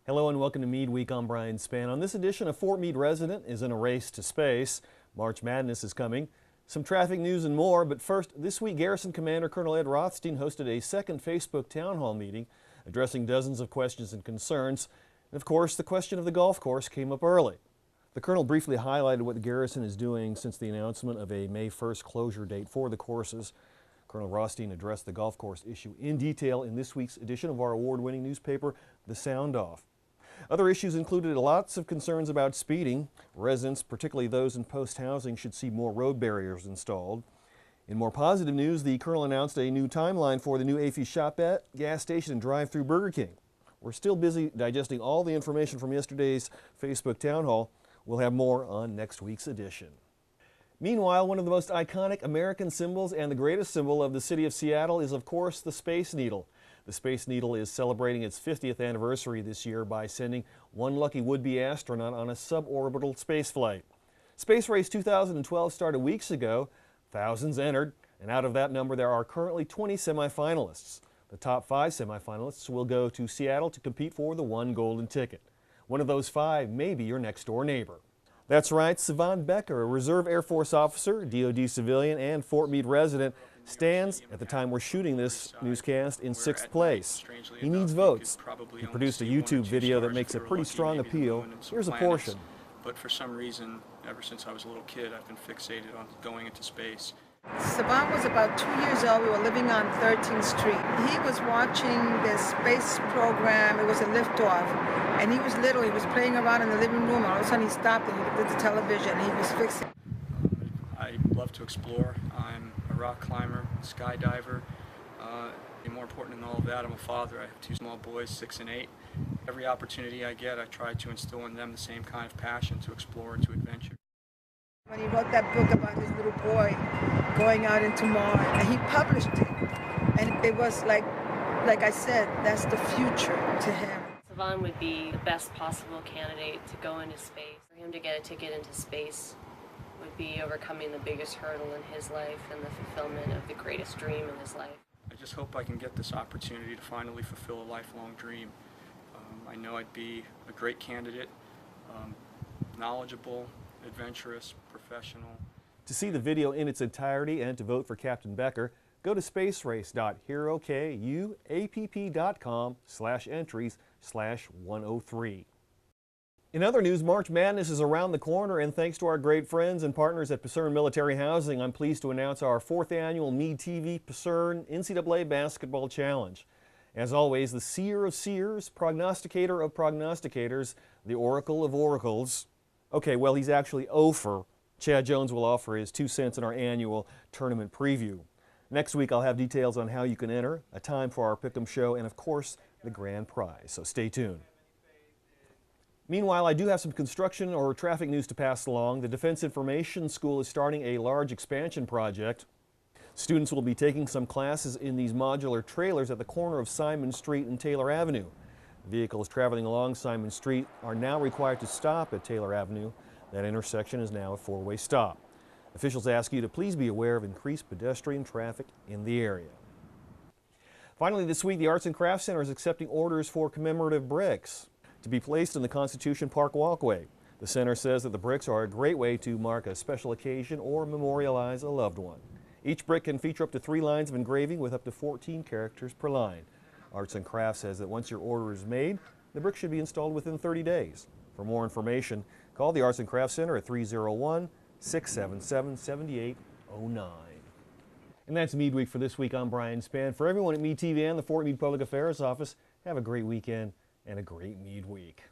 Hello and welcome to Meade Week. I'm Brian Spann. On this edition, a Fort Meade resident is in a race to space. March Madness is coming. Some traffic news and more, but first, this week Garrison Commander Colonel Ed Rothstein hosted a second Facebook town hall meeting addressing dozens of questions and concerns. And of course, the question of the golf course came up early. The Colonel briefly highlighted what the Garrison is doing since the announcement of a May 1st closure date for the courses. Colonel Rothstein addressed the golf course issue in detail in this week's edition of our award-winning newspaper, The Sound Off. Other issues included lots of concerns about speeding. Residents, particularly those in post-housing, should see more road barriers installed. In more positive news, the Colonel announced a new timeline for the new AFI Shopette, gas station, and drive-through Burger King. We're still busy digesting all the information from yesterday's Facebook town hall. We'll have more on next week's edition. Meanwhile, one of the most iconic American symbols and the greatest symbol of the city of Seattle is, of course, the Space Needle. The Space Needle is celebrating its 50th anniversary this year by sending one lucky would-be astronaut on a suborbital spaceflight. Space Race 2012 started weeks ago. Thousands entered, and out of that number there are currently 20 semifinalists. The top 5 semifinalists will go to Seattle to compete for the one golden ticket. One of those 5 may be your next-door neighbor. That's right, Savon Becker, a Reserve Air Force officer, DoD civilian, and Fort Meade resident, stands, at the time we're shooting this newscast, in 6th place. He needs votes. He produced a YouTube video that makes a pretty strong appeal. Here's a portion. But for some reason, ever since I was a little kid, I've been fixated on going into space. Savon was about 2 years old. We were living on 13th Street. He was watching this space program. It was a liftoff. And he was little. He was playing around in the living room. All of a sudden he stopped and he looked at the television. He was fixated. I love to explore. I'm a rock climber, skydiver. And more important than all of that, I'm a father. I have 2 small boys, 6 and 8. Every opportunity I get, I try to instill in them the same kind of passion to explore and to adventure. When he wrote that book about his little boy going out into Mars, and he published it, and it was like I said, that's the future to him. Savon would be the best possible candidate to go into space. For him to get a ticket into space would be overcoming the biggest hurdle in his life and the fulfillment of the greatest dream in his life. I just hope I can get this opportunity to finally fulfill a lifelong dream. I know I'd be a great candidate, knowledgeable, adventurous, professional. To see the video in its entirety and to vote for Captain Becker, go to spacerace.herokauapp.com/entries/103. In other news, March Madness is around the corner, and thanks to our great friends and partners at Pacerne Military Housing, I'm pleased to announce our 4th annual Meade TV Pacerne NCAA Basketball Challenge. As always, the seer of seers, prognosticator of prognosticators, the oracle of oracles. Okay, well, he's actually over. Chad Jones will offer his 2 cents in our annual tournament preview. Next week, I'll have details on how you can enter, a time for our Pick'em show, and of course, the grand prize, so stay tuned. Meanwhile, I do have some construction or traffic news to pass along. The Defense Information School is starting a large expansion project. Students will be taking some classes in these modular trailers at the corner of Simon Street and Taylor Avenue. Vehicles traveling along Simon Street are now required to stop at Taylor Avenue. That intersection is now a 4-way stop. Officials ask you to please be aware of increased pedestrian traffic in the area. Finally, this week, the Arts and Crafts Center is accepting orders for commemorative bricks to be placed in the Constitution Park walkway. The center says that the bricks are a great way to mark a special occasion or memorialize a loved one. Each brick can feature up to 3 lines of engraving with up to 14 characters per line. Arts and Crafts says that once your order is made, the brick should be installed within 30 days. For more information, call the Arts and Crafts Center at 301-677-7809. And that's Meade Week for this week. I'm Brian Spann. For everyone at Meade TV and the Fort Meade Public Affairs Office, have a great weekend and a great Meade Week.